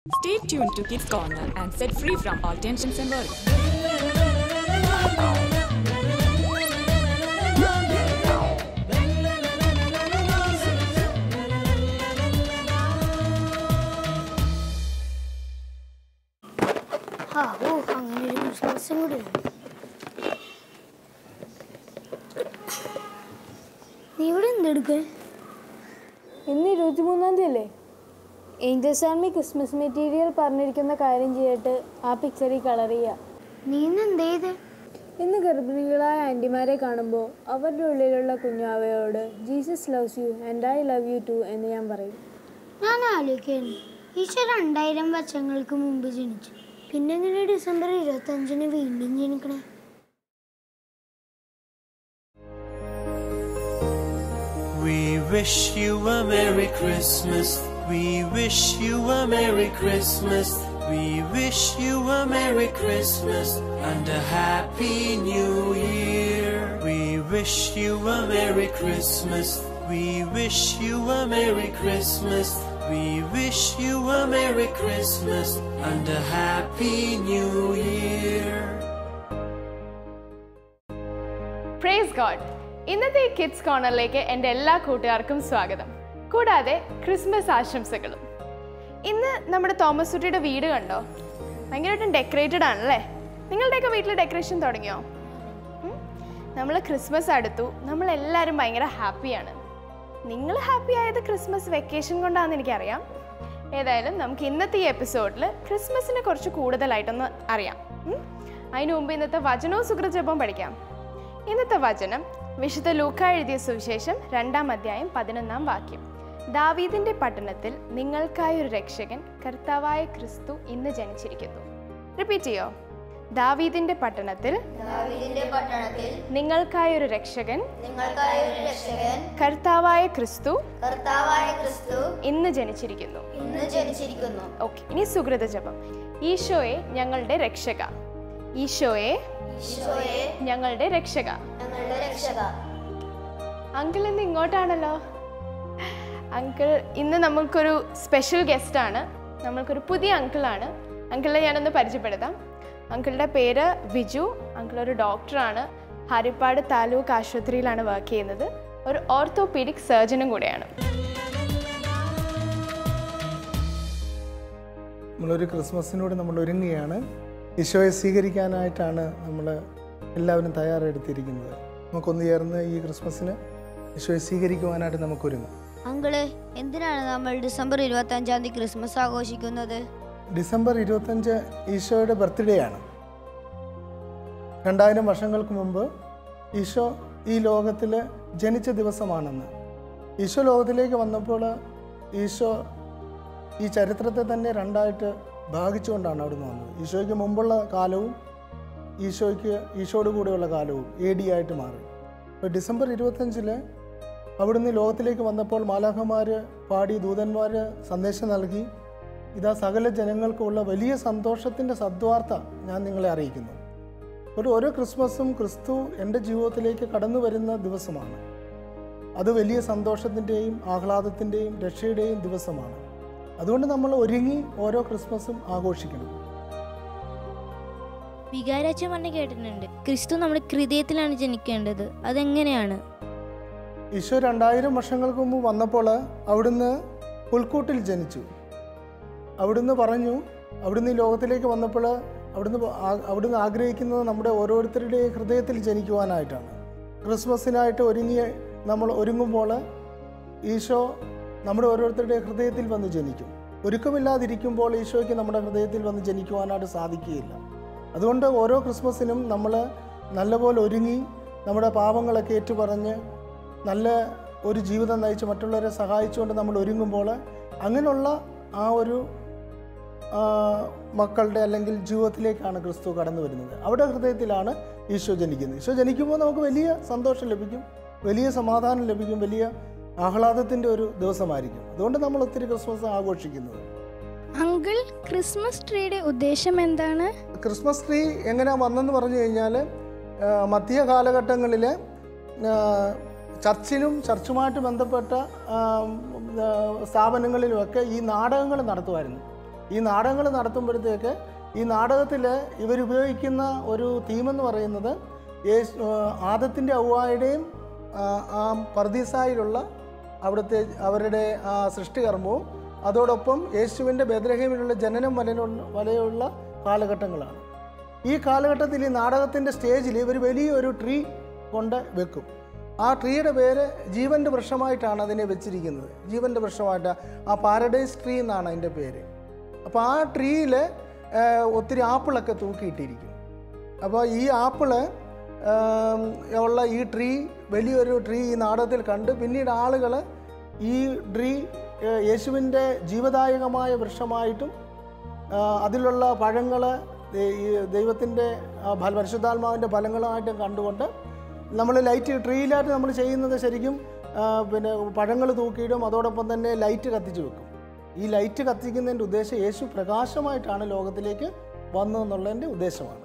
Stay tuned to Kids Corner and set free from all tensions and worries. ഇന്ന് 23-ാം തീയതി അല്ലേ? Angeles army Christmas material പറഞ്ഞിരിക്കുന്ന കാര്യം ചെയ്തിട്ട് ആ പിക്ചറിൽ കളർ ചെയ്യുക. നീ ഇന്ന് എന്ത്? ഇന്ന് ഗർഭിണികളായ ആൻറ്റിമാരെ കാണുമ്പോൾ അവരുടെ ഉള്ളിലുള്ള കുഞ്ഞാവയോട് Jesus loves you and I love you too എന്ന് ഞാൻ പറയും. ഞാൻ ആലോചിക്കുന്നു, ഈശോ 2000 വർഷങ്ങൾക്ക് മുമ്പ് ജനിച്ചു, പിന്നെ എങ്ങനെ ഡിസംബർ 25-ന് വീണ്ടും ജനിക്കണേ? We wish you a Merry Christmas. We wish you a Merry Christmas. We wish you a Merry Christmas and a Happy New Year. We wish you a Merry Christmas. We wish you a Merry Christmas. We wish you a Merry Christmas and a Happy New Year. Praise God. ഇന്നത്തെ ഈ kids കോർണറിലേക്ക് എൻ്റെ എല്ലാ കൂട്ടുകാർക്കും സ്വാഗതം. കൂടാതെ Christmas ആശംസകളും. ഇന്ന് നമ്മുടെ തോമസ് കുട്ടിയുടെ വീട് കണ്ടോ? ഭയങ്കരമായിട്ടും ഡെക്കറേറ്റഡ് ആണല്ലേ? നിങ്ങളുടെയൊക്കെ വീട്ടിൽ ഡെക്കറേഷൻ തുടങ്ങിയോ? നമ്മൾ ക്രിസ്മസ് അടുത്തു, നമ്മളെല്ലാവരും ഭയങ്കര ഹാപ്പിയാണ്. നിങ്ങൾ ഹാപ്പി ആയത് ക്രിസ്മസ് വെക്കേഷൻ കൊണ്ടാണെന്ന് എനിക്കറിയാം. ഏതായാലും നമുക്ക് ഇന്നത്തെ ഈ എപ്പിസോഡിൽ ക്രിസ്മസിനെ കുറച്ച് കൂടുതലായിട്ടൊന്ന് അറിയാം. അതിനു മുമ്പ് ഇന്നത്തെ വചനവും സുകൃതജപവും പഠിക്കാം. ഇന്നത്തെ വചനം വിശുദ്ധ ലൂക്ക എഴുതിയ സുവിശേഷം 2-ാം അധ്യായം 11-ാം വാക്യം. ദാവീദിന്റെ പട്ടണത്തിൽ നിങ്ങൾക്കായൊരു രക്ഷകൻ കർത്താവായ ക്രിസ്തു ഇന്ന് ജനിച്ചിരിക്കുന്നു. റിപ്പീറ്റ് ചെയ്യോ? ദാവീദിന്റെ പട്ടണത്തിൽ നിങ്ങൾക്കായൊരു രക്ഷകൻ കർത്താവായ ക്രിസ്തു ഇന്ന് ജനിച്ചിരിക്കുന്നു. ഓക്കെ, ഇനി സുകൃത ജപം. ഈശോയെ ഞങ്ങളുടെ രക്ഷക, ഈശോയെ ഞങ്ങളുടെ രക്ഷക. അങ്കിൾ ഇന്ന് ഇങ്ങോട്ടാണല്ലോ. അങ്കിൾ ഇന്ന് നമ്മൾക്കൊരു സ്പെഷ്യൽ ഗസ്റ്റാണ്. നമ്മൾക്കൊരു പുതിയ അങ്കിളാണ്. അങ്കിളിനെ ഞാനൊന്ന് പരിചയപ്പെടുത്താം. അങ്കിളുടെ പേര് വിജു. അങ്കിൾ ഒരു ഡോക്ടറാണ്. ഹരിപ്പാട് താലൂക്ക് ആശുപത്രിയിലാണ് വർക്ക് ചെയ്യുന്നത്. ഒരു ഓർത്തോപീഡിക് സർജനും കൂടെയാണ്. നമ്മളൊരു ക്രിസ്മസിനോട് നമ്മൾ ഒരുങ്ങുകയാണ്. ഈശോയെ സ്വീകരിക്കാനായിട്ടാണ് നമ്മൾ എല്ലാവരും തയ്യാറെടുത്തിരിക്കുന്നത്. നമുക്കൊന്ന് ചേർന്ന് ഈ ക്രിസ്മസിന് ഈശോയെ സ്വീകരിക്കുവാനായിട്ട് നമുക്കൊരുങ്ങാം. അങ്കിള്, എന്തിനാണ് നമ്മൾ ഡിസംബർ 25-ാം തീയതി ക്രിസ്മസ് ആഘോഷിക്കുന്നത്? ഡിസംബർ 25 ഈശോയുടെ ബർത്ത്ഡേ ആണ്. 2000 വർഷങ്ങൾക്ക് മുമ്പ് ഈശോ ഈ ലോകത്തിൽ ജനിച്ച ദിവസമാണെന്ന്. ഈശോ ലോകത്തിലേക്ക് വന്നപ്പോൾ ഈശോ ഈ ചരിത്രത്തെ തന്നെ രണ്ടായിട്ട് ഭാഗിച്ചുകൊണ്ടാണ് അവിടുന്ന് വന്നത്. ഈശോയ്ക്ക് മുമ്പുള്ള കാലവും ഈശോയോട് കൂടെയുള്ള കാലവും AD ആയിട്ട് മാറി. അപ്പോൾ ഡിസംബർ 25 അവിടുന്ന് ലോകത്തിലേക്ക് വന്നപ്പോൾ മാലാഖമാർ പാടി, ദൂതന്മാർ സന്ദേശം നൽകി, ഇതാ സകല ജനങ്ങൾക്കുള്ള വലിയ സന്തോഷത്തിൻ്റെ സദ്വാർത്ത ഞാൻ നിങ്ങളെ അറിയിക്കുന്നു. ഓരോ ക്രിസ്മസും ക്രിസ്തു എൻ്റെ ജീവിതത്തിലേക്ക് കടന്നു വരുന്ന ദിവസമാണ്. അത് വലിയ സന്തോഷത്തിൻ്റെയും ആഹ്ലാദത്തിൻ്റെയും രക്ഷയുടെയും ദിവസമാണ്. അതുകൊണ്ട് നമ്മൾ ഒരുങ്ങി ഓരോ ക്രിസ്മസും ആഘോഷിക്കണം. വികാരാച്ചൻ പറഞ്ഞ് കേട്ടിട്ടുണ്ട്, ക്രിസ്തു നമ്മുടെ ഹൃദയത്തിലാണ് ജനിക്കേണ്ടത്. അതെങ്ങനെയാണ്? ഈശോ 2000 വർഷങ്ങൾക്ക് മുമ്പ് വന്നപ്പോൾ അവിടുന്ന് പുൽക്കൂട്ടിൽ ജനിച്ചു. അവിടുന്ന് പറഞ്ഞു, അവിടുന്ന് ഈ ലോകത്തിലേക്ക് വന്നപ്പോൾ അവിടുന്ന് ആഗ്രഹിക്കുന്നത് നമ്മുടെ ഓരോരുത്തരുടെയും ഹൃദയത്തിൽ ജനിക്കുവാനായിട്ടാണ്. ക്രിസ്മസിനായിട്ട് നമ്മൾ ഒരുങ്ങുമ്പോൾ ഈശോ നമ്മുടെ ഓരോരുത്തരുടെ ഹൃദയത്തിൽ വന്ന് ജനിക്കും. ഒരുക്കമില്ലാതിരിക്കുമ്പോൾ ഈശോയ്ക്ക് നമ്മുടെ ഹൃദയത്തിൽ വന്ന് ജനിക്കുവാനായിട്ട് സാധിക്കുകയില്ല. അതുകൊണ്ട് ഓരോ ക്രിസ്മസിനും നമ്മൾ നല്ലപോലെ ഒരുങ്ങി നമ്മുടെ പാപങ്ങളൊക്കെ ഏറ്റുപറഞ്ഞ് നല്ല ഒരു ജീവിതം നയിച്ച് മറ്റുള്ളവരെ സഹായിച്ചുകൊണ്ട് നമ്മൾ ഒരുങ്ങുമ്പോൾ അങ്ങനെയുള്ള ആ ഒരു മക്കളുടെ അല്ലെങ്കിൽ ജീവിതത്തിലേക്കാണ് ക്രിസ്തു കടന്നു വരുന്നത്. അവിടെ ഹൃദയത്തിലാണ് ഈശോ ജനിക്കുന്നത്. ഈശോ ജനിക്കുമ്പോൾ നമുക്ക് വലിയ സന്തോഷം ലഭിക്കും, വലിയ സമാധാനം ലഭിക്കും, വലിയ ആഹ്ലാദത്തിൻ്റെ ഒരു ദിവസമായിരിക്കും. അതുകൊണ്ട് നമ്മൾ ഒത്തിരി ക്രിസ്മസ് ആഘോഷിക്കുന്നത്. അങ്കിൾ, ക്രിസ്മസ് ട്രീയുടെ ഉദ്ദേശം എന്താണ്? ക്രിസ്മസ് ട്രീ എങ്ങനെ വന്നെന്ന് പറഞ്ഞു കഴിഞ്ഞാൽ, മധ്യ കാലഘട്ടങ്ങളിൽ ചർച്ചുമായിട്ട് ബന്ധപ്പെട്ട സ്ഥാപനങ്ങളിലുമൊക്കെ ഈ നാടകങ്ങൾ നടത്തുമായിരുന്നു. ഈ നാടകങ്ങൾ നടത്തുമ്പോഴത്തേക്ക് ഈ നാടകത്തിൽ ഇവരുപയോഗിക്കുന്ന ഒരു തീമെന്ന് പറയുന്നത് ആദത്തിൻ്റെ ഔവായുടെയും ആ പർദീസായിലുള്ള അവരുടെ ആ സൃഷ്ടികർമ്മവും അതോടൊപ്പം യേശുവിൻ്റെ ബേത്ലഹേമിലുള്ള ജനനം വരെയുള്ള കാലഘട്ടങ്ങളാണ്. ഈ കാലഘട്ടത്തിൽ ഈ നാടകത്തിൻ്റെ സ്റ്റേജിൽ ഇവർ വലിയൊരു ട്രീ കൊണ്ട് വെക്കും. ആ ട്രീയുടെ പേര് ജീവൻ്റെ വൃക്ഷമായിട്ടാണ് അതിനെ വെച്ചിരിക്കുന്നത്. ജീവൻ്റെ വൃക്ഷമായിട്ട് ആ പാരഡൈസ് ട്രീ എന്നാണ് അതിൻ്റെ പേര്. അപ്പോൾ ആ ട്രീയിൽ ഒത്തിരി ആപ്പിളൊക്കെ തൂക്കിയിട്ടിരിക്കും. അപ്പോൾ ഈ ആപ്പിള് ഉള്ള ഈ ട്രീ വലിയൊരു ട്രീ ഈ നാടകത്തിൽ കണ്ട് പിന്നീട് ആളുകൾ ഈ ട്രീ യേശുവിൻ്റെ ജീവദായകമായ വൃക്ഷമായിട്ടും അതിലുള്ള പഴങ്ങൾ ദൈവത്തിൻ്റെ പരിശുദ്ധാത്മാവിൻ്റെ ഫലങ്ങളുമായിട്ടും കണ്ടുകൊണ്ട് നമ്മൾ ലൈറ്റ് ട്രീയിലായിട്ട് നമ്മൾ ചെയ്യുന്നത് ശരിക്കും പിന്നെ പഴങ്ങൾ തൂക്കിയിടും, അതോടൊപ്പം തന്നെ ലൈറ്റ് കത്തിച്ച് വെക്കും. ഈ ലൈറ്റ് കത്തിക്കുന്നതിൻ്റെ ഉദ്ദേശം യേശു പ്രകാശമായിട്ടാണ് ലോകത്തിലേക്ക് വന്നതെന്നുള്ളതിൻ്റെ ഉദ്ദേശമാണ്.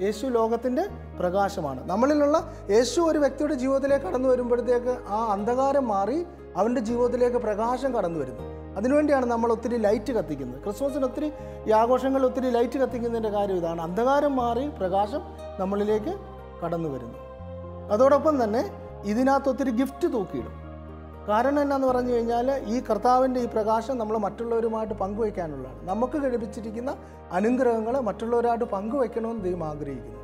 യേശു ലോകത്തിൻ്റെ പ്രകാശമാണ്. നമ്മളിലുള്ള യേശു ഒരു വ്യക്തിയുടെ ജീവിതത്തിലേക്ക് കടന്നു വരുമ്പോഴത്തേക്ക് ആ അന്ധകാരം മാറി അവൻ്റെ ജീവിതത്തിലേക്ക് പ്രകാശം കടന്നു വരുന്നു. അതിനുവേണ്ടിയാണ് നമ്മൾ ഒത്തിരി ലൈറ്റ് കത്തിക്കുന്നത്. ക്രിസ്മസിന് ഒത്തിരി ഈ ആഘോഷങ്ങളിൽ ഒത്തിരി ലൈറ്റ് കത്തിക്കുന്നതിൻ്റെ കാര്യം ഇതാണ്. അന്ധകാരം മാറി പ്രകാശം നമ്മളിലേക്ക് കടന്നു വരുന്നു. അതോടൊപ്പം തന്നെ ഇതിനകത്ത് ഒത്തിരി ഗിഫ്റ്റ് തൂക്കിയിടും. കാരണം എന്നാന്ന് പറഞ്ഞു കഴിഞ്ഞാൽ ഈ കർത്താവിൻ്റെ ഈ പ്രകാശം നമ്മൾ മറ്റുള്ളവരുമായിട്ട് പങ്കുവയ്ക്കാനുള്ളതാണ്. നമുക്ക് ലഭിച്ചിരിക്കുന്ന അനുഗ്രഹങ്ങൾ മറ്റുള്ളവരായിട്ട് പങ്കുവയ്ക്കണമെന്ന് ദൈവം ആഗ്രഹിക്കുന്നു.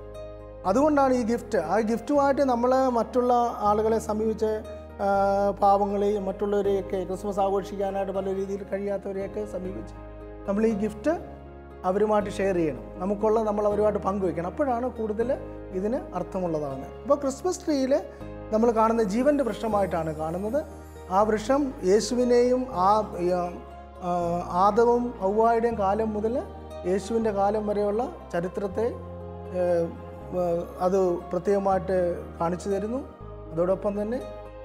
അതുകൊണ്ടാണ് ഈ ഗിഫ്റ്റ്. ആ ഗിഫ്റ്റുമായിട്ട് നമ്മൾ മറ്റുള്ള ആളുകളെ സമീപിച്ച് പാവങ്ങളെയും മറ്റുള്ളവരെയൊക്കെ ക്രിസ്മസ് ആഘോഷിക്കാനായിട്ട് പല രീതിയിൽ കഴിയാത്തവരെയൊക്കെ സമീപിച്ച് നമ്മൾ ഈ ഗിഫ്റ്റ് അവരുമായിട്ട് ഷെയർ ചെയ്യണം. നമ്മൾ അവരുമായിട്ട് പങ്കുവയ്ക്കണം. അപ്പോഴാണ് കൂടുതൽ ഇതിന് അർത്ഥമുള്ളതാകുന്നത്. അപ്പോൾ ക്രിസ്മസ് ട്രീയിൽ നമ്മൾ കാണുന്ന ജീവൻ്റെ വൃക്ഷമായിട്ടാണ് കാണുന്നത്. ആ വൃക്ഷം യേശുവിനെയും ആദവും ഔവായുടെയും കാലം മുതൽ യേശുവിൻ്റെ കാലം വരെയുള്ള ചരിത്രത്തെ അത് പ്രത്യേകമായിട്ട് കാണിച്ചു തരുന്നു. അതോടൊപ്പം തന്നെ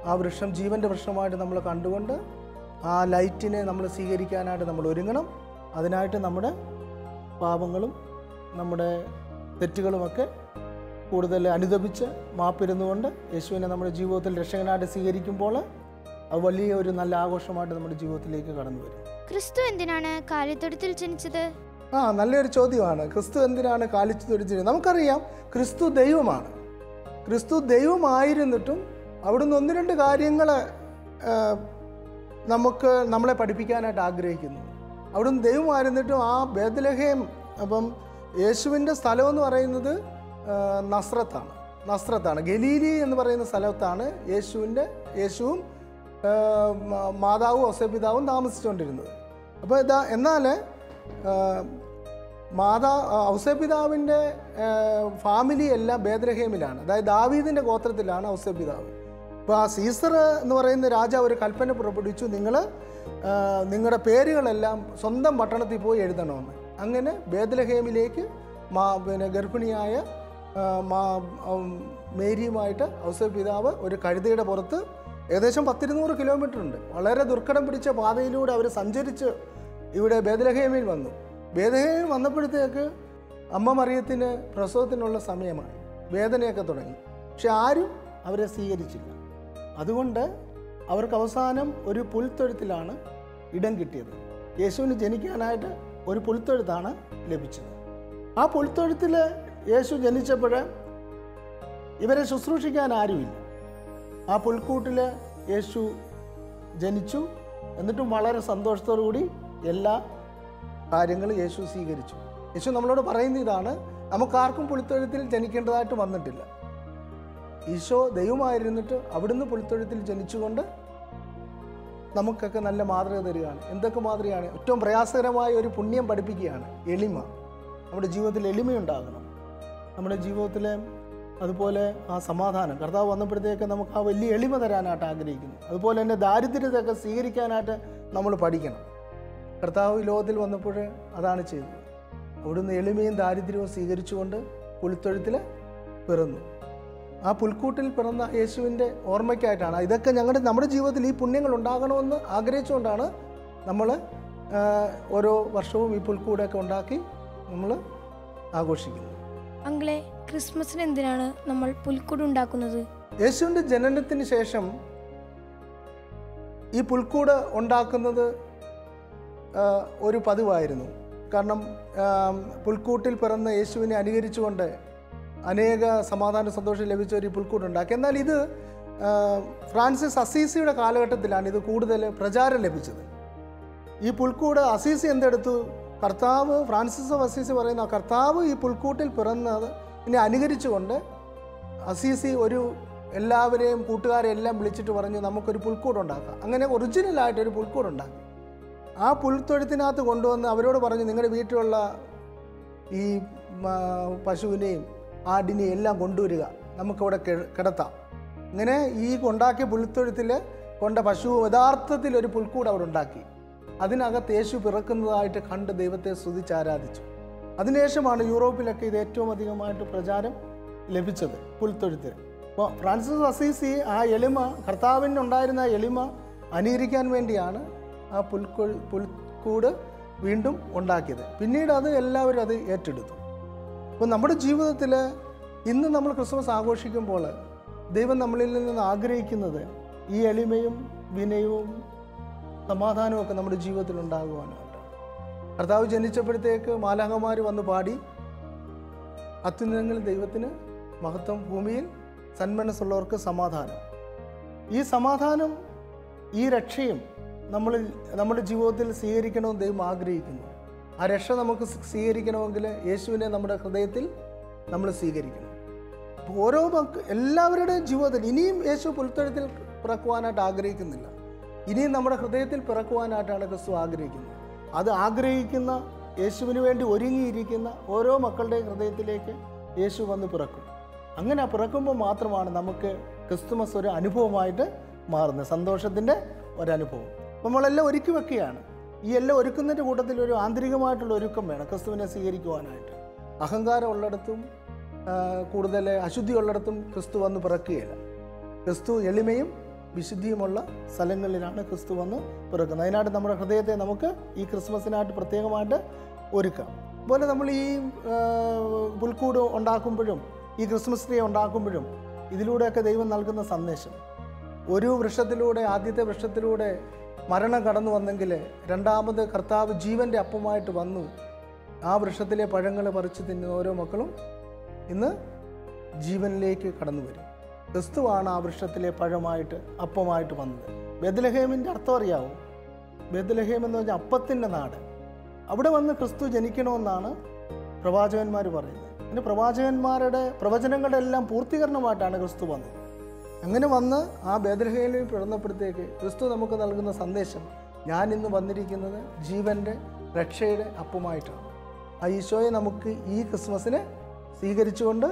ആ വൃക്ഷം ജീവൻ്റെ വൃക്ഷമായിട്ട് നമ്മൾ കണ്ടുകൊണ്ട് ആ ലൈറ്റിനെ നമ്മൾ സ്വീകരിക്കാനായിട്ട് നമ്മൾ ഒരുങ്ങണം. അതിനായിട്ട് നമ്മുടെ പാപങ്ങളും നമ്മുടെ തെറ്റുകളുമൊക്കെ കൂടുതൽ അനുദപിച്ച് മാപ്പിരുന്നുകൊണ്ട് യേശുവിനെ നമ്മുടെ ജീവിതത്തിൽ രക്ഷകനായിട്ട് സ്വീകരിക്കുമ്പോൾ അത് വലിയ ഒരു നല്ല ആഘോഷമായിട്ട് നമ്മുടെ ജീവിതത്തിലേക്ക് കടന്നു വരും. ക്രിസ്തു എന്തിനാണ് കാലിത്തൊഴുത്തിൽ ജനിച്ചത്? നല്ലൊരു ചോദ്യമാണ്. ക്രിസ്തു എന്തിനാണ് കാലിത്തൊഴുത്തിൽ ജനിച്ചത്? നമുക്കറിയാം ക്രിസ്തു ദൈവമാണ്. ക്രിസ്തു ദൈവമായിരുന്നിട്ടും അവിടുന്ന് ഒന്ന് രണ്ട് കാര്യങ്ങൾ നമ്മളെ പഠിപ്പിക്കാനായിട്ട് ആഗ്രഹിക്കുന്നു. അവിടുന്ന് ദൈവമായിരുന്നിട്ടും ആ ബേത്ലഹേം, അപ്പം യേശുവിൻ്റെ സ്ഥലമെന്ന് പറയുന്നത് നസ്രത്താണ്. ഗലീലി എന്ന് പറയുന്ന സ്ഥലത്താണ് യേശുവും മാതാവും ഔസേപിതാവും താമസിച്ചുകൊണ്ടിരുന്നത്. അപ്പോൾ എന്നാൽ ഔസേപിതാവിൻ്റെ ഫാമിലി എല്ലാം ബേത്ലഹേമിലാണ്. അതായത് ദാവീദിൻ്റെ ഗോത്രത്തിലാണ് ഔസേപിതാവ്. അപ്പോൾ ആ സീസർ എന്ന് പറയുന്ന രാജാവ് ഒരു കൽപ്പന പുറപ്പെടുവിച്ചു, നിങ്ങളുടെ പേരുകളെല്ലാം സ്വന്തം പട്ടണത്തിൽ പോയി എഴുതണമെന്ന്. അങ്ങനെ ബേത്ലഹേമിലേക്ക് ഗർഭിണിയായ മേരിയുമായിട്ട് ഔസേപിതാവ് ഒരു കഴുതയുടെ പുറത്ത് ഏകദേശം 100-200 കിലോമീറ്റർ ഉണ്ട്, വളരെ ദുർഘടം പിടിച്ച പാതയിലൂടെ അവർ സഞ്ചരിച്ച് ഇവിടെ ബേത്ലഹേമിൽ വന്നു. ബേത്ലഹേമിൽ വന്നപ്പോഴത്തേക്ക് അമ്മ മറിയത്തിന് പ്രസവത്തിനുള്ള സമയമായി, വേദനയൊക്കെ തുടങ്ങി. പക്ഷെ ആരും അവരെ സ്വീകരിച്ചില്ല. അതുകൊണ്ട് അവർക്ക് അവസാനം ഒരു പുൽത്തൊഴുത്തിലാണ് ഇടം കിട്ടിയത്. യേശുവിന് ജനിക്കാനായിട്ട് ഒരു പുൽത്തൊഴുത്താണ് ലഭിച്ചത്. ആ പുൽത്തൊഴുത്തിൽ യേശു ജനിച്ചപ്പോൾ ഇവരെ ശുശ്രൂഷിക്കാൻ ആരുമില്ല. ആ പുൽക്കൂട്ടിൽ യേശു ജനിച്ചു. എന്നിട്ടും വളരെ സന്തോഷത്തോടു കൂടി എല്ലാ കാര്യങ്ങളും യേശു സ്വീകരിച്ചു. യേശു നമ്മളോട് പറയുന്ന ഇതാണ്, നമുക്കാർക്കും പുൽത്തൊഴുത്തിൽ ജനിക്കേണ്ടതായിട്ട് വന്നിട്ടില്ല. ഈശോ ദൈവമായിരുന്നിട്ട് അവിടുന്ന് പുൽത്തൊഴുത്തിൽ ജനിച്ചുകൊണ്ട് നമുക്കൊക്കെ നല്ല മാതൃക തരികയാണ്. എന്തൊക്കെ മാതൃകയാണ്? ഏറ്റവും പ്രയാസകരമായ ഒരു പുണ്യം പഠിപ്പിക്കുകയാണ്, എളിമ. നമ്മുടെ ജീവിതത്തിൽ എളിമയുണ്ടാകണം. നമ്മുടെ ജീവിതത്തിൽ അതുപോലെ ആ സമാധാനം, കർത്താവ് വന്നപ്പോഴത്തേക്ക് നമുക്ക് ആ വലിയ എളിമ തരാനായിട്ട് ആഗ്രഹിക്കുന്നു. അതുപോലെ തന്നെ ദാരിദ്ര്യത്തെയൊക്കെ സ്വീകരിക്കാനായിട്ട് നമ്മൾ പഠിക്കണം. കർത്താവ് ലോകത്തിൽ വന്നപ്പോൾ അതാണ് ചെയ്തത്. അവിടുന്ന് എളിമയും ദാരിദ്ര്യവും സ്വീകരിച്ചുകൊണ്ട് പുൽത്തൊഴുത്തിൽ പിറന്നു. ആ പുൽക്കൂട്ടിൽ പിറന്ന യേശുവിൻ്റെ ഓർമ്മയ്ക്കായിട്ടാണ് ഇതൊക്കെ നമ്മുടെ ജീവിതത്തിൽ ഈ പുണ്യങ്ങൾ ഉണ്ടാകണമെന്ന് ആഗ്രഹിച്ചുകൊണ്ടാണ് നമ്മൾ ഓരോ വർഷവും ഈ പുൽക്കൂടൊക്കെ ഉണ്ടാക്കി നമ്മൾ ആഘോഷിക്കുന്നത്. അങ്കിളെ, ക്രിസ്മസിന് എന്തിനാണ് നമ്മൾ പുൽക്കൂട് ഉണ്ടാക്കുന്നത്? യേശുവിൻ്റെ ജനനത്തിന് ശേഷം ഈ പുൽക്കൂട് ഉണ്ടാക്കുന്നത് ഒരു പതിവായിരുന്നു. കാരണം പുൽക്കൂട്ടിൽ പിറന്ന യേശുവിനെ അനുകരിച്ചുകൊണ്ട് അനേക സമാധാന സന്തോഷം ലഭിച്ച ഒരു പുൽക്കൂട്ടുണ്ടാക്കി. എന്നാൽ ഇത് ഫ്രാൻസിസ് അസീസിയുടെ കാലഘട്ടത്തിലാണ് ഇത് കൂടുതൽ പ്രചാരം ലഭിച്ചത്. ഈ പുൽക്കൂട് അസീസി എന്തെടുത്തു? കർത്താവ്, ഫ്രാൻസിസ് ഓഫ് അസീസി പറയുന്ന കർത്താവ് ഈ പുൽക്കൂട്ടിൽ പിറന്നത് ഇതിനെ അനുകരിച്ചുകൊണ്ട് അസീസി എല്ലാവരെയും കൂട്ടുകാരെ എല്ലാം വിളിച്ചിട്ട് പറഞ്ഞു നമുക്കൊരു പുൽക്കൂടുണ്ടാക്കാം. അങ്ങനെ ഒറിജിനലായിട്ടൊരു പുൽക്കൂടുണ്ടാക്കി. ആ പുൽത്തൊഴുത്തിനകത്ത് കൊണ്ടുവന്ന് അവരോട് പറഞ്ഞു നിങ്ങളുടെ വീട്ടിലുള്ള ഈ പശുവിനെയും ആടിനെയും എല്ലാം കൊണ്ടുവരിക, നമുക്കിവിടെ കിടത്താം. ഇങ്ങനെ ഈ ഉണ്ടാക്കിയ പുൽത്തൊഴുത്തിൽ കൊണ്ട പശു യഥാർത്ഥത്തിൽ ഒരു പുൽക്കൂട് അവിടെ ഉണ്ടാക്കി. അതിനകത്ത് യേശു പിറക്കുന്നതായിട്ട് കണ്ട് ദൈവത്തെ സ്തുതിച്ച് ആരാധിച്ചു. അതിനുശേഷമാണ് യൂറോപ്പിലൊക്കെ ഇത് ഏറ്റവും അധികമായിട്ട് പ്രചാരം ലഭിച്ചത്, പുൽത്തൊഴുത്തിൽ. അപ്പോൾ ഫ്രാൻസിസ് അസീസി ആ എളിമ, കർത്താവിനുണ്ടായിരുന്ന ആ എളിമ അനുകരിക്കാൻ വേണ്ടിയാണ് ആ പുൽക്കൂട് വീണ്ടും ഉണ്ടാക്കിയത്. പിന്നീട് അത് എല്ലാവരും അത് ഏറ്റെടുത്തു. അപ്പോൾ നമ്മുടെ ജീവിതത്തിൽ ഇന്ന് നമ്മൾ ക്രിസ്മസ് ആഘോഷിക്കുമ്പോൾ ദൈവം നമ്മളിൽ നിന്ന് ആഗ്രഹിക്കുന്നത് ഈ എളിമയും വിനയവും സമാധാനവും ഒക്കെ നമ്മുടെ ജീവിതത്തിൽ ഉണ്ടാകുവാനായിട്ട്. കർത്താവ് ജനിച്ചപ്പോഴത്തേക്ക് മാലാഖമാർ വന്ന് പാടി, അത്യുന്നതങ്ങളിൽ ദൈവത്തിന് മഹത്വം, ഭൂമിയിൽ സന്മനസ്സുള്ളവർക്ക് സമാധാനം. ഈ സമാധാനം, ഈ രക്ഷയും നമ്മുടെ ജീവിതത്തിൽ സ്വീകരിക്കണമെന്ന് ദൈവം ആഗ്രഹിക്കുന്നു. ആ രക്ഷ നമുക്ക് സ്വീകരിക്കണമെങ്കിൽ യേശുവിനെ നമ്മുടെ ഹൃദയത്തിൽ നമ്മൾ സ്വീകരിക്കണം. ഓരോ എല്ലാവരുടെയും ജീവിതത്തിൽ ഇനിയും യേശു പുൽത്തൊഴുത്തിൽ പിറക്കുവാനായിട്ട് ആഗ്രഹിക്കുന്നില്ല. ഇനിയും നമ്മുടെ ഹൃദയത്തിൽ പിറക്കുവാനായിട്ടാണ് ക്രിസ്തു ആഗ്രഹിക്കുന്നത്. അത് ആഗ്രഹിക്കുന്ന, യേശുവിന് വേണ്ടി ഒരുങ്ങിയിരിക്കുന്ന ഓരോ മക്കളുടെയും ഹൃദയത്തിലേക്ക് യേശു വന്ന് പിറക്കും. അങ്ങനെ പിറക്കുമ്പോൾ മാത്രമാണ് നമുക്ക് ക്രിസ്തുമസ് ഒരു അനുഭവമായിട്ട് മാറുന്നത്, സന്തോഷത്തിൻ്റെ ഒരനുഭവം. നമ്മളെല്ലാം ഒരുക്കി വെക്കുകയാണ്. ഈ എല്ലാം ഒരുക്കുന്നതിൻ്റെ കൂട്ടത്തിൽ ഒരു ആന്തരികമായിട്ടുള്ള ഒരുക്കം വേണം ക്രിസ്തുവിനെ സ്വീകരിക്കുവാനായിട്ട്. അഹങ്കാരം ഉള്ളിടത്തും കൂടുതൽ അശുദ്ധി ഉള്ളിടത്തും ക്രിസ്തു വന്ന് പിറക്കുകയില്ല. ക്രിസ്തു എളിമയും വിശുദ്ധിയുമുള്ള സ്ഥലങ്ങളിലാണ് ക്രിസ്തു വന്ന് പിറക്കുന്നത്. അതിനായിട്ട് നമ്മുടെ ഹൃദയത്തെ നമുക്ക് ഈ ക്രിസ്മസിനായിട്ട് പ്രത്യേകമായിട്ട് ഒരുക്കാം. അതുപോലെ നമ്മൾ ഈ പുൽക്കൂട് ഉണ്ടാക്കുമ്പോഴും ഈ ക്രിസ്മസ് ട്രീ ഉണ്ടാക്കുമ്പോഴും ഇതിലൂടെയൊക്കെ ദൈവം നൽകുന്ന സന്ദേശം, ഒരു വൃക്ഷത്തിലൂടെ, ആദ്യത്തെ വൃക്ഷത്തിലൂടെ മരണം കടന്നു വന്നെങ്കിൽ രണ്ടാമത് കർത്താവ് ജീവൻ്റെ അപ്പമായിട്ട് വന്നു. ആ വൃക്ഷത്തിലെ പഴങ്ങൾ പറിച്ച് തിന്നുന്ന ഓരോ മക്കളും ഇന്ന് ജീവനിലേക്ക് കടന്നു വരും. ക്രിസ്തുവാണ് ആ വൃക്ഷത്തിലെ പഴമായിട്ട്, അപ്പമായിട്ട് വന്നത്. ബെത്ലഹേമിൻ്റെ അർത്ഥം അറിയാവും? ബെത്ലഹേം എന്ന് പറഞ്ഞാൽ അപ്പത്തിൻ്റെ നാട്. അവിടെ വന്ന് ക്രിസ്തു ജനിക്കണമെന്നാണ് പ്രവാചകന്മാർ പറയുന്നത്. പിന്നെ പ്രവാചകന്മാരുടെ പ്രവചനങ്ങളുടെ എല്ലാം പൂർത്തീകരണമായിട്ടാണ് ക്രിസ്തു വന്നത്. അങ്ങനെ വന്ന് ആ ബേത്ലഹേമിൽ പിറന്നപ്പോഴത്തേക്ക് ക്രിസ്തു നമുക്ക് നൽകുന്ന സന്ദേശം, ഞാൻ ഇന്ന് വന്നിരിക്കുന്നത് ജീവൻ്റെ രക്ഷയുടെ അപ്പമായിട്ടാണ്. ആ ഈശോയെ നമുക്ക് ഈ ക്രിസ്മസിനെ സ്വീകരിച്ചുകൊണ്ട്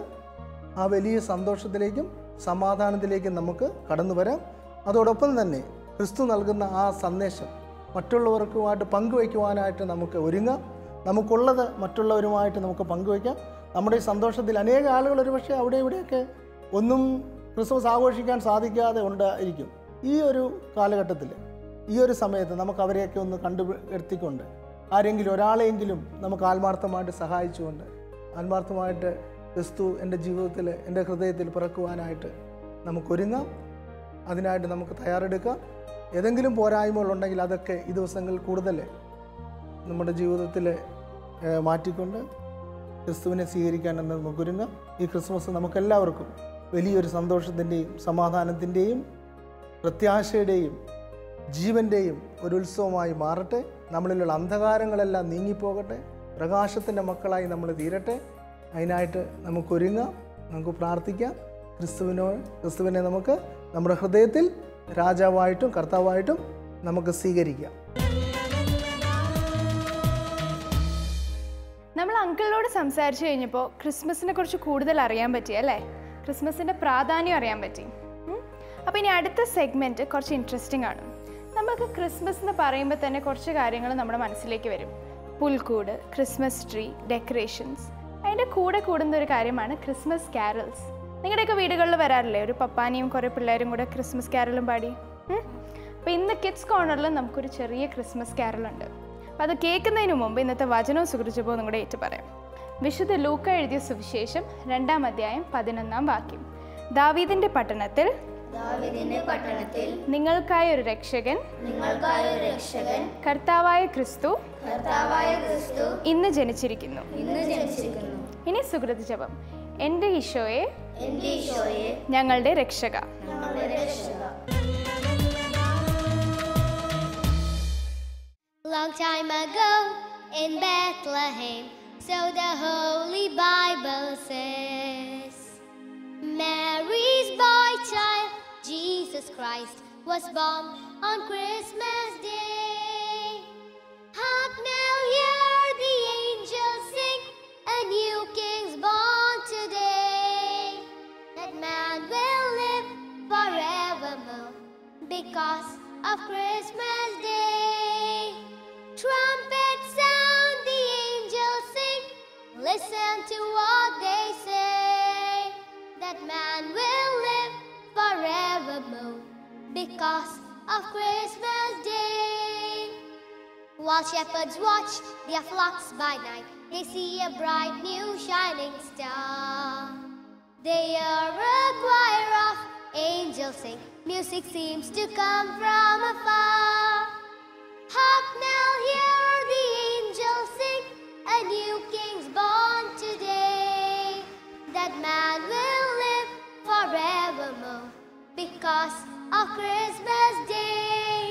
ആ വലിയ സന്തോഷത്തിലേക്കും സമാധാനത്തിലേക്കും നമുക്ക് കടന്നു വരാം. അതോടൊപ്പം തന്നെ ക്രിസ്തു നൽകുന്ന ആ സന്ദേശം മറ്റുള്ളവർക്കുമായിട്ട് പങ്കുവയ്ക്കുവാനായിട്ട് നമുക്ക് ഒരുങ്ങാം. നമുക്കുള്ളത് മറ്റുള്ളവരുമായിട്ട് നമുക്ക് പങ്കുവയ്ക്കാം. നമ്മുടെ ഈ സന്തോഷത്തിൽ അനേക ആളുകൾ ഒരുപക്ഷെ അവിടെ ഇവിടെയൊക്കെ ഒന്നും ക്രിസ്മസ് ആഘോഷിക്കാൻ സാധിക്കാതെ ഉണ്ടായിരിക്കും. ഈ ഒരു കാലഘട്ടത്തിൽ, ഈ ഒരു സമയത്ത് നമുക്ക് അവരെയൊക്കെ ഒന്ന് കണ്ടുവരുത്തിക്കൊണ്ട് ആരെങ്കിലും ഒരാളെയെങ്കിലും നമുക്ക് ആത്മാർത്ഥമായിട്ട് സഹായിച്ചുകൊണ്ട്, ആത്മാർത്ഥമായിട്ട് ക്രിസ്തു എൻ്റെ ജീവിതത്തിൽ, എൻ്റെ ഹൃദയത്തിൽ പിറക്കുവാനായിട്ട് നമുക്കൊരുങ്ങാം. അതിനായിട്ട് നമുക്ക് തയ്യാറെടുക്കാം. ഏതെങ്കിലും പോരായ്മകളുണ്ടെങ്കിൽ അതൊക്കെ ഈ ദിവസങ്ങളിൽ കൂടുതൽ നമ്മുടെ ജീവിതത്തിൽ മാറ്റിക്കൊണ്ട് ക്രിസ്തുവിനെ സ്വീകരിക്കാൻ നമുക്കൊരുങ്ങാം. ഈ ക്രിസ്മസ് നമുക്കെല്ലാവർക്കും വലിയൊരു സന്തോഷത്തിൻ്റെയും സമാധാനത്തിൻ്റെയും പ്രത്യാശയുടെയും ജീവൻ്റെയും ഒരു ഉത്സവമായി മാറട്ടെ. നമ്മളിലുള്ള അന്ധകാരങ്ങളെല്ലാം നീങ്ങിപ്പോകട്ടെ. പ്രകാശത്തിൻ്റെ മക്കളായി നമ്മൾ തീരട്ടെ. അതിനായിട്ട് നമുക്കൊരുങ്ങാം, നമുക്ക് പ്രാർത്ഥിക്കാം. ക്രിസ്തുവിനെ നമുക്ക് നമ്മുടെ ഹൃദയത്തിൽ രാജാവായിട്ടും കർത്താവായിട്ടും നമുക്ക് സ്വീകരിക്കാം. നമ്മൾ അങ്കിളിനോട് സംസാരിച്ചു കഴിഞ്ഞപ്പോൾ ക്രിസ്മസിനെ കുറിച്ച് കൂടുതൽ അറിയാൻ പറ്റി അല്ലേ? ക്രിസ്മസിൻ്റെ പ്രാധാന്യം അറിയാൻ പറ്റി. അപ്പോൾ ഇനി അടുത്ത സെഗ്മെൻറ്റ് കുറച്ച് ഇൻട്രസ്റ്റിംഗ് ആണ്. നമുക്ക് ക്രിസ്മസ് എന്ന് പറയുമ്പോൾ തന്നെ കുറച്ച് കാര്യങ്ങൾ നമ്മുടെ മനസ്സിലേക്ക് വരും. പുൽക്കൂട്, ക്രിസ്മസ് ട്രീ, ഡെക്കറേഷൻസ്. അതിൻ്റെ കൂടെ കൂടുന്ന ഒരു കാര്യമാണ് ക്രിസ്മസ് ക്യാരൽസ്. നിങ്ങളുടെയൊക്കെ വീടുകളിൽ വരാറില്ലേ ഒരു പപ്പാനിയും കുറേ പിള്ളേരും കൂടെ ക്രിസ്മസ് ക്യാരലും പാടി? അപ്പോൾ ഇന്ന് കിഡ്സ് കോർണറിൽ നമുക്കൊരു ചെറിയ ക്രിസ്മസ് ക്യാരലുണ്ട്. അപ്പോൾ അത് കേൾക്കുന്നതിന് മുമ്പ് ഇന്നത്തെ വചനവും സുഹൃത്തുക്കളും നിങ്ങളുടെ ഏറ്റു പറയാം. വിശുദ്ധ ലൂക്ക എഴുതിയ സുവിശേഷം 2-ാം അധ്യായം 11-ാം വാക്യം. ദാവീദിൻ്റെ പട്ടണത്തിൽ നിങ്ങൾക്കായി ഒരു രക്ഷകൻ കർത്താവായ ക്രിസ്തു ഇന്ന് ജനിച്ചിരിക്കുന്നു. ഇനി സുകൃത ജപം. എൻ്റെ ഈശോയെ ഞങ്ങളുടെ രക്ഷക. Long time ago in Bethlehem, so the Holy Bible says, Mary's boy child, Jesus Christ, was born on Christmas Day. Hark now, hear the angels sing, a new king's born today. That man will live forevermore because of Christmas Day. Trumpets sound, the angels sing, listen to what they say. That man will live forevermore because of Christmas Day. While shepherds watch their flocks by night, they see a bright new shining star. They hear a choir of angels sing, music seems to come from afar. Hark now, hear the angels sing, a new king's born today. That man will live forevermore because of Christmas Day.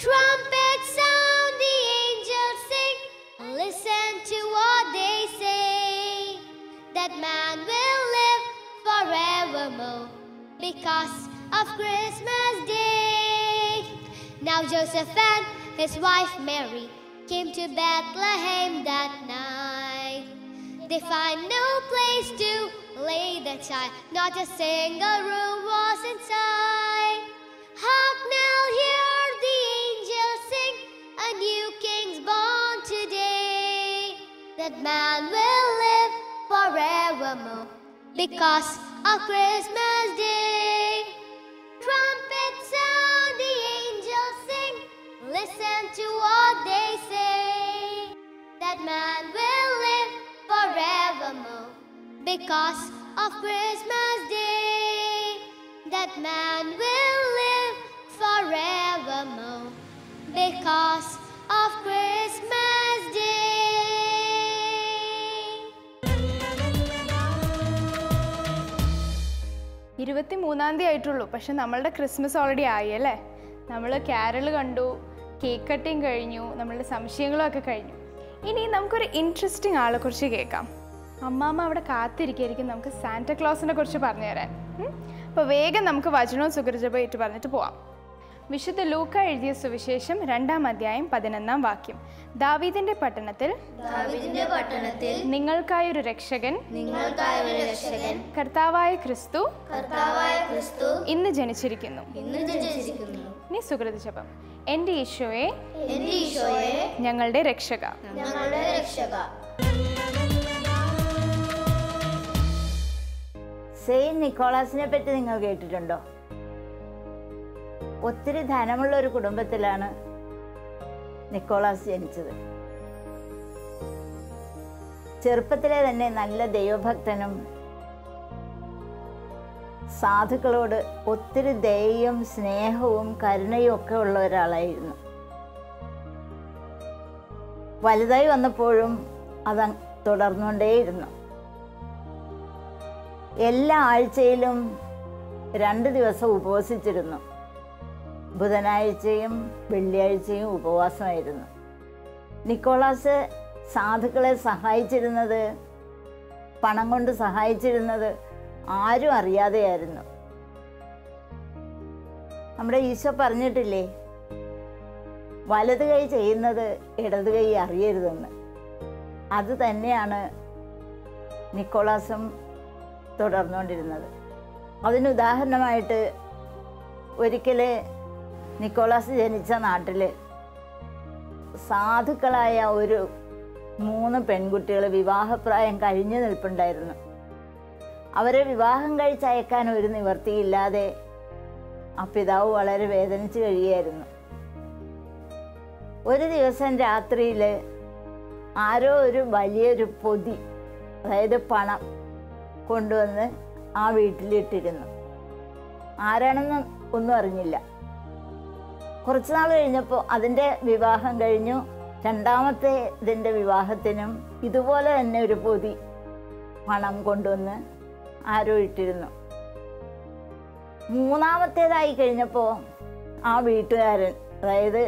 Trumpets sound, the angels sing, listen to what they say. That man will live forevermore because of Christmas Day. Now Joseph and his wife Mary came to Bethlehem that night. They find no place to lay the child, not a single room was inside. Hark now, hear the angels sing, a new king's born today. That man will live forevermore because of Christmas Day. Trumpets sound, the angels sing, listen to what they say. That man will live forevermore because of Christmas Day. That man will live forevermore because of Christmas Day. 23-ാം തീയതി ആയിട്ടുള്ളൂ, പക്ഷെ നമ്മളുടെ Christmas already ആയി അല്ലേ. നമ്മൾ carol കണ്ടു, cake cutting കഴിഞ്ഞു, നമ്മളുടെ സംശയങ്ങളൊക്കെ കഴിഞ്ഞു. ഇനി നമുക്കൊരു ഇൻട്രസ്റ്റിംഗ് ആളെ കുറിച്ച് കേൾക്കാം. അമ്മാമ്മ അവിടെ കാത്തിരിക്കുകയായിരിക്കും നമുക്ക് സാന്റാക്ലോസിനെ കുറിച്ച് പറഞ്ഞു തരാൻ. അപ്പോൾ വേഗം നമുക്ക് വചനവും സുകൃജപമായിട്ട് പറഞ്ഞിട്ട് പോവാം. വിശുദ്ധ ലൂക്ക എഴുതിയ സുവിശേഷം 2-ാം അധ്യായം 11-ാം വാക്യം. ദാവീദിന്റെ പട്ടണത്തിൽ നിങ്ങൾക്കായൊരു രക്ഷകൻ കർത്താവായ ക്രിസ്തു ഇന്ന് ജനിച്ചിരിക്കുന്നു. ഇനി സുകൃത ജപം. എൻ്റെ ഈശോയെ ഞങ്ങളുടെ രക്ഷക. സെയിന്റ് നിക്കോളാസിനെ പറ്റി നിങ്ങൾ കേട്ടിട്ടുണ്ടോ? ഒത്തിരി ധനമുള്ള ഒരു കുടുംബത്തിലാണ് നിക്കോളാസ് ജനിച്ചത്. ചെറുപ്പത്തിലെ തന്നെ നല്ല ദൈവഭക്തനും സാധുക്കളോട് ഒത്തിരി ദയയും സ്നേഹവും കരുണയും ഒക്കെ ഉള്ള ഒരാളായിരുന്നു. വലുതായി വന്നപ്പോഴും അത് തുടർന്നുകൊണ്ടേയിരുന്നു. എല്ലാ ആഴ്ചയിലും 2 ദിവസം ഉപവസിച്ചിരുന്നു. ബുധനാഴ്ചയും വെള്ളിയാഴ്ചയും ഉപവാസമായിരുന്നു. നിക്കോളാസ് സാധുക്കളെ സഹായിച്ചിരുന്നത്, പണം കൊണ്ട് സഹായിച്ചിരുന്നത് ആരും അറിയാതെയായിരുന്നു. നമ്മുടെ ഈശോ പറഞ്ഞിട്ടില്ലേ, വലത് കൈ ചെയ്യുന്നത് ഇടത് കൈ അറിയരുതെന്ന്. അത് തന്നെയാണ് നിക്കോളാസും തുടർന്നുകൊണ്ടിരുന്നത്. അതിനുദാഹരണമായിട്ട് ഒരിക്കൽ നിക്കോളാസ് ജനിച്ച നാട്ടിൽ സാധുക്കളായ ഒരു 3 പെൺകുട്ടികൾ വിവാഹപ്രായം കഴിഞ്ഞു നിൽപ്പുണ്ടായിരുന്നു. അവരെ വിവാഹം കഴിച്ചയക്കാൻ ഒരു നിവൃത്തിയില്ലാതെ ആ പിതാവ് വളരെ വേദനിച്ച് കഴിയുകയായിരുന്നു. ഒരു ദിവസം രാത്രിയിൽ ആരോ ഒരു വലിയൊരു പൊതി, അതായത് പണം കൊണ്ടുവന്ന് ആ വീട്ടിലിട്ടിരുന്നു. ആരാണെന്ന് ഒന്നും അറിഞ്ഞില്ല. കുറച്ച് നാൾ കഴിഞ്ഞപ്പോൾ അതിൻ്റെ വിവാഹം കഴിഞ്ഞു. രണ്ടാമത്തെ ഇതിൻ്റെ വിവാഹത്തിനും ഇതുപോലെ തന്നെ ഒരു പൊതി പണം കൊണ്ടുവന്ന് ആരോ ഇട്ടിരുന്നു. മൂന്നാമത്തേതായി കഴിഞ്ഞപ്പോൾ ആ വീട്ടുകാരൻ, അതായത്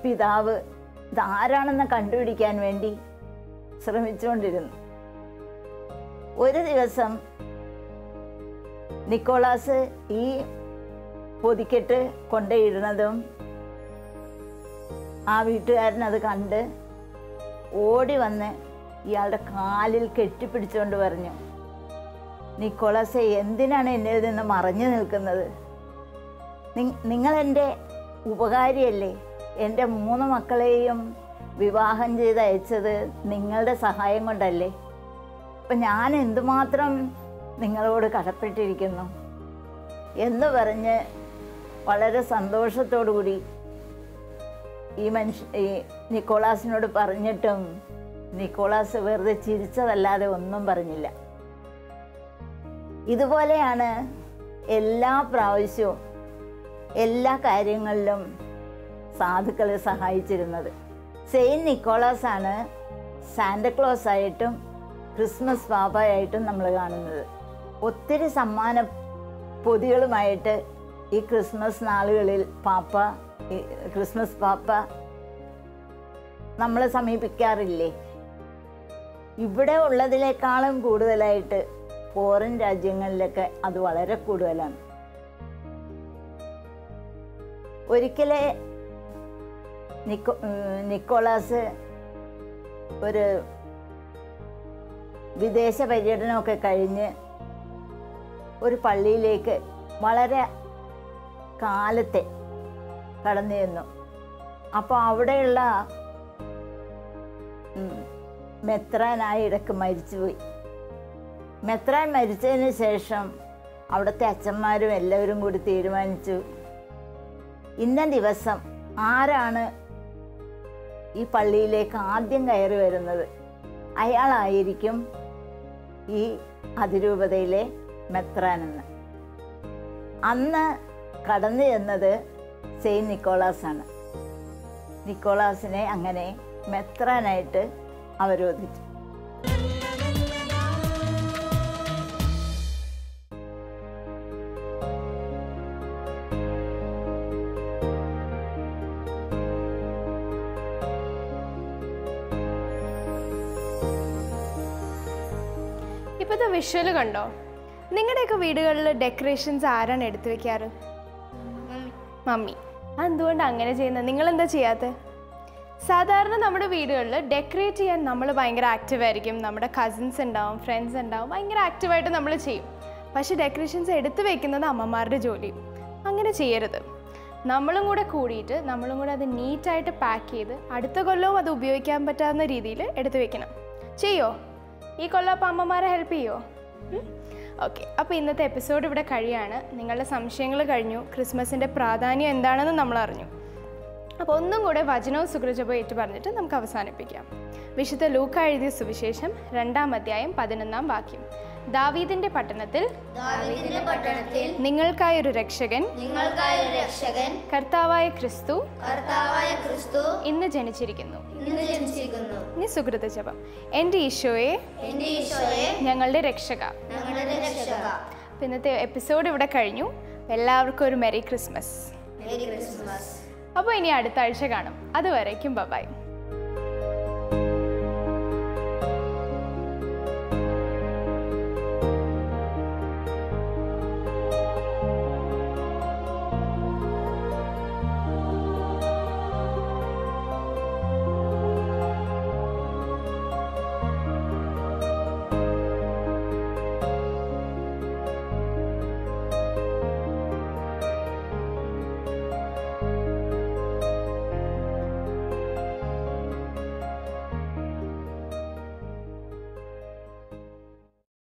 പിതാവ്, ഇതാരാണെന്ന് കണ്ടുപിടിക്കാൻ വേണ്ടി ശ്രമിച്ചുകൊണ്ടിരുന്നു. ഒരു ദിവസം നിക്കോളാസ് ഈ പൊതിക്കെട്ട് കൊണ്ടുപോയിരുന്നതും ആ വീട്ടുകാരൻ അത് കണ്ട് ഓടി വന്ന് ഇയാളുടെ കാലിൽ കെട്ടിപ്പിടിച്ചുകൊണ്ട് പറഞ്ഞു, നിക്കോളാസെ, എന്തിനാണ് എന്നിൽ നിന്ന് മറഞ്ഞു നിൽക്കുന്നത്? നിങ്ങളെൻ്റെ ഉപകാരിയല്ലേ? എൻ്റെ 3 മക്കളെയും വിവാഹം ചെയ്ത് അയച്ചത് നിങ്ങളുടെ സഹായം കൊണ്ടല്ലേ? അപ്പം ഞാൻ എന്തുമാത്രം നിങ്ങളോട് കടപ്പെട്ടിരിക്കുന്നു എന്ന് പറഞ്ഞ് വളരെ സന്തോഷത്തോടു കൂടി ഈ നിക്കോളാസിനോട് പറഞ്ഞിട്ടും നിക്കോളാസ് വെറുതെ ചിരിച്ചതല്ലാതെ ഒന്നും പറഞ്ഞില്ല. ഇതുപോലെയാണ് എല്ലാ പ്രാവശ്യവും എല്ലാ കാര്യങ്ങളിലും സാധുക്കളെ സഹായിച്ചിരുന്നത്. സെയിൻറ്റ് നിക്കോളാസ് ആണ് സാന്റക്ലോസ് ആയിട്ടും ക്രിസ്മസ് പാപ്പയായിട്ടും നമ്മൾ കാണുന്നത്. ഒത്തിരി സമ്മാന പൊതികളുമായിട്ട് ഈ ക്രിസ്മസ് നാളുകളിൽ ക്രിസ്മസ് പാപ്പ നമ്മളെ സമീപിക്കാറില്ലേ? ഇവിടെ ഉള്ളതിനേക്കാളും കൂടുതലായിട്ട് ഫോറിൻ രാജ്യങ്ങളിലൊക്കെ അത് വളരെ കൂടുതലാണ്. ഒരിക്കലേ നിക്കോളാസ് ഒരു വിദേശ പര്യടനമൊക്കെ കഴിഞ്ഞ് ഒരു പള്ളിയിലേക്ക് വളരെ കാലത്തെ കടന്നു ചെന്നു. അപ്പോൾ അവിടെയുള്ള മെത്രാനായി ഇടയ്ക്ക് മരിച്ചുപോയി. മെത്രാൻ മരിച്ചതിന് ശേഷം അവിടുത്തെ അച്ഛന്മാരും എല്ലാവരും കൂടി തീരുമാനിച്ചു, ഇന്ന ദിവസം ആരാണ് ഈ പള്ളിയിലേക്ക് ആദ്യം കയറി വരുന്നത് അയാളായിരിക്കും ഈ അതിരൂപതയിലെ മെത്രാനെന്ന്. അന്ന് കടന്നു ചെന്നത് സെയിൻറ്റ് നിക്കോളാസാണ്. നിക്കോളാസിനെ അങ്ങനെ മെത്രാനായിട്ട് അവരോധിച്ചു. ഇപ്പോഴത്തെ വിഷ്വൽ കണ്ടോ? നിങ്ങളുടെയൊക്കെ വീടുകളിൽ ഡെക്കറേഷൻസ് ആരാണ് എടുത്തു വെക്കാറ്? മമ്മി. അതെന്തുകൊണ്ട് അങ്ങനെ ചെയ്യുന്നത്? നിങ്ങളെന്താ ചെയ്യാത്തത്? സാധാരണ നമ്മുടെ വീടുകളിൽ ഡെക്കറേറ്റ് ചെയ്യാൻ നമ്മൾ ഭയങ്കര ആക്റ്റീവായിരിക്കും. നമ്മുടെ കസിൻസ് ഉണ്ടാവും, ഫ്രണ്ട്സ് ഉണ്ടാവും, ഭയങ്കര ആക്റ്റീവായിട്ട് നമ്മൾ ചെയ്യും. പക്ഷേ ഡെക്കറേഷൻസ് എടുത്തു വെക്കുന്നത് അമ്മമാരുടെ ജോലി. അങ്ങനെ ചെയ്യരുത്. നമ്മളും കൂടെ കൂടിയിട്ട് നമ്മളും കൂടെ അത് നീറ്റായിട്ട് പാക്ക് ചെയ്ത് അടുത്ത കൊല്ലവും അത് ഉപയോഗിക്കാൻ പറ്റാവുന്ന രീതിയിൽ എടുത്തു വെക്കണം. ചെയ്യോ? ഈ കൊല്ലം അപ്പം അമ്മമാരെ ഹെൽപ്പ് ചെയ്യോ? ഓക്കെ, അപ്പോൾ ഇന്നത്തെ എപ്പിസോഡ് ഇവിടെ കഴിയാണ്. നിങ്ങളുടെ സംശയങ്ങൾ കഴിഞ്ഞു. ക്രിസ്മസിൻ്റെ പ്രാധാന്യം എന്താണെന്ന് നമ്മൾ അറിഞ്ഞു. അപ്പോൾ ഒന്നും കൂടെ വചനവും സുകൃജപവും ഏറ്റു പറഞ്ഞിട്ട് നമുക്ക് അവസാനിപ്പിക്കാം. വിശുദ്ധ ലൂക്ക എഴുതിയ സുവിശേഷം 2-ാം അധ്യായം 11-ാം വാക്യം. ദാവീദിന്റെ പട്ടണത്തിൽ നിങ്ങൾക്കായൊരു രക്ഷകൻ കർത്താവായ ക്രിസ്തു ഇന്ന് ജനിച്ചിരിക്കുന്നു. ഇനി സുകൃത ജപം. എൻ്റെ ഈശോയെ ഞങ്ങളുടെ രക്ഷക. ഇന്നത്തെ എപ്പിസോഡ് ഇവിടെ കഴിഞ്ഞു. എല്ലാവർക്കും ഒരു മെറി ക്രിസ്മസ്. അപ്പോൾ ഇനി അടുത്ത ആഴ്ച കാണും. അതുവരേക്കും ബൈ.